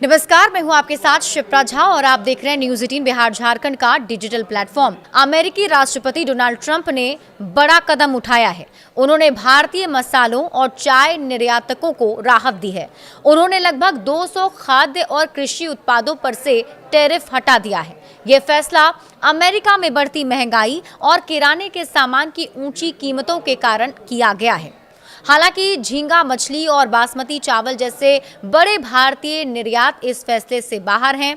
नमस्कार, मैं हूं आपके साथ शिप्रा झा और आप देख रहे हैं न्यूज़ 18 बिहार झारखंड का डिजिटल प्लेटफॉर्म। अमेरिकी राष्ट्रपति डोनाल्ड ट्रंप ने बड़ा कदम उठाया है। उन्होंने भारतीय मसालों और चाय निर्यातकों को राहत दी है। उन्होंने लगभग 200 खाद्य और कृषि उत्पादों पर से टैरिफ हटा दिया है। ये फैसला अमेरिका में बढ़ती महंगाई और किराने के सामान की ऊंची कीमतों के कारण किया गया है। हालांकि झींगा मछली और बासमती चावल जैसे बड़े भारतीय निर्यात इस फैसले से बाहर हैं।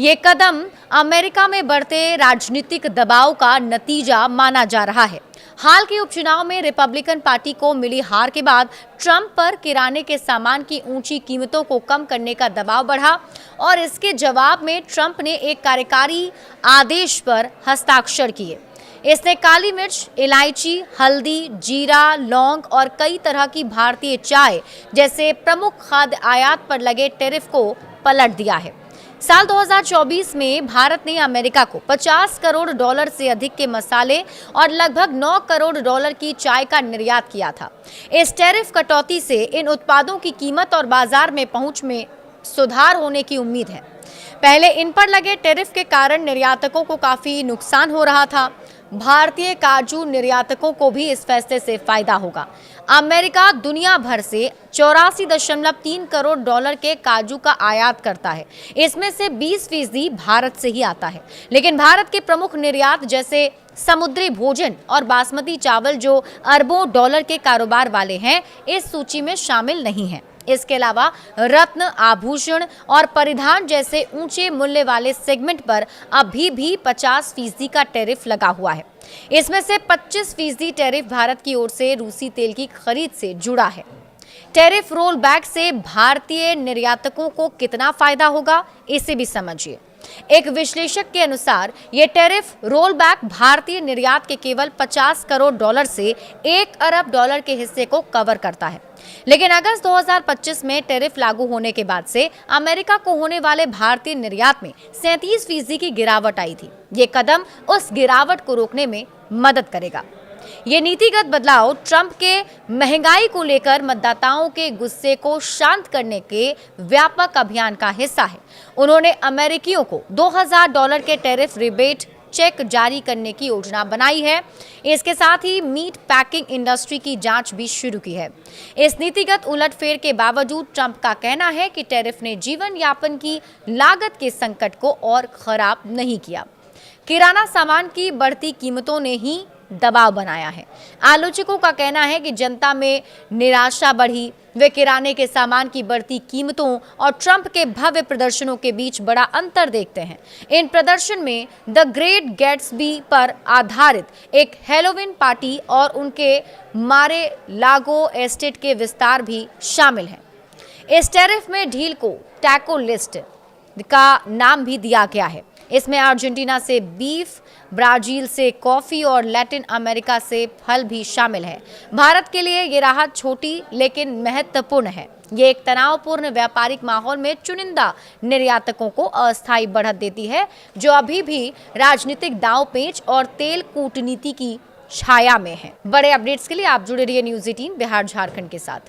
ये कदम अमेरिका में बढ़ते राजनीतिक दबाव का नतीजा माना जा रहा है। हाल के उपचुनाव में रिपब्लिकन पार्टी को मिली हार के बाद ट्रंप पर किराने के सामान की ऊंची कीमतों को कम करने का दबाव बढ़ा और इसके जवाब में ट्रंप ने एक कार्यकारी आदेश पर हस्ताक्षर किए। इसने काली मिर्च, इलायची, हल्दी, जीरा, लौंग और कई तरह की भारतीय चाय जैसे प्रमुख खाद्य आयात पर लगे टैरिफ को पलट दिया है। साल 2024 में भारत ने अमेरिका को 50 करोड़ डॉलर से अधिक के मसाले और लगभग 9 करोड़ डॉलर की चाय का निर्यात किया था। इस टैरिफ कटौती से इन उत्पादों की कीमत और बाजार में पहुंच में सुधार होने की उम्मीद है। पहले इन पर लगे टैरिफ के कारण निर्यातकों को काफी नुकसान हो रहा था। भारतीय काजू निर्यातकों को भी इस फैसले से फायदा होगा। अमेरिका दुनिया भर से 84.3 करोड़ डॉलर के काजू का आयात करता है। इसमें से 20% भारत से ही आता है। लेकिन भारत के प्रमुख निर्यात जैसे समुद्री भोजन और बासमती चावल जो अरबों डॉलर के कारोबार वाले हैं, इस सूची में शामिल नहीं हैं। इसके अलावा रत्न, आभूषण और परिधान जैसे ऊंचे मूल्य वाले सेगमेंट पर अभी भी 50% का टैरिफ लगा हुआ है। इसमें से 25% टैरिफ भारत की ओर से रूसी तेल की खरीद से जुड़ा है। टैरिफ रोल बैक से भारतीय निर्यातकों को कितना फायदा होगा, इसे भी समझिए। एक विश्लेषक के अनुसार ये टैरिफ रोल बैक भारतीय निर्यात के केवल 50 करोड़ डॉलर से 1 अरब डॉलर के हिस्से को कवर करता है। लेकिन अगस्त 2025 में टैरिफ लागू होने के बाद से अमेरिका को होने वाले भारतीय निर्यात में 37% की गिरावट आई थी। ये कदम उस गिरावट को रोकने में मदद करेगा। ये नीतिगत बदलाव ट्रंप के महंगाई को लेकर मतदाताओं के गुस्से को शांत करने के व्यापक अभियान का हिस्सा है। उन्होंने अमेरिकियों को $2000 के टैरिफ रिबेट चेक जारी करने की योजना बनाई है। इसके साथ ही मीट पैकिंग इंडस्ट्री की जांच भी शुरू की है। इस नीतिगत उलटफेर के बावजूद ट्रंप का कहना है कि टैरिफ ने जीवन यापन की लागत के संकट को और खराब नहीं किया। किराना सामान की बढ़ती कीमतों ने ही दबाव बनाया है। आलोचकों का कहना है कि जनता में निराशा बढ़ी। वे किराने के सामान की बढ़ती कीमतों और ट्रंप के भव्य प्रदर्शनों के बीच बड़ा अंतर देखते हैं। इन प्रदर्शन में द ग्रेट गैट्सबी पर आधारित एक हैलोवीन पार्टी और उनके मारे लागो एस्टेट के विस्तार भी शामिल हैं। इस टैरिफ में ढील को टैको लिस्ट का नाम भी दिया गया है। इसमें अर्जेंटीना से बीफ, ब्राजील से कॉफी और लैटिन अमेरिका से फल भी शामिल है। भारत के लिए ये राहत छोटी लेकिन महत्वपूर्ण है। ये एक तनावपूर्ण व्यापारिक माहौल में चुनिंदा निर्यातकों को अस्थायी बढ़त देती है, जो अभी भी राजनीतिक दांवपेच और तेल कूटनीति की छाया में है। बड़े अपडेट्स के लिए आप जुड़े रहिए न्यूज़ 18 बिहार झारखंड के साथ।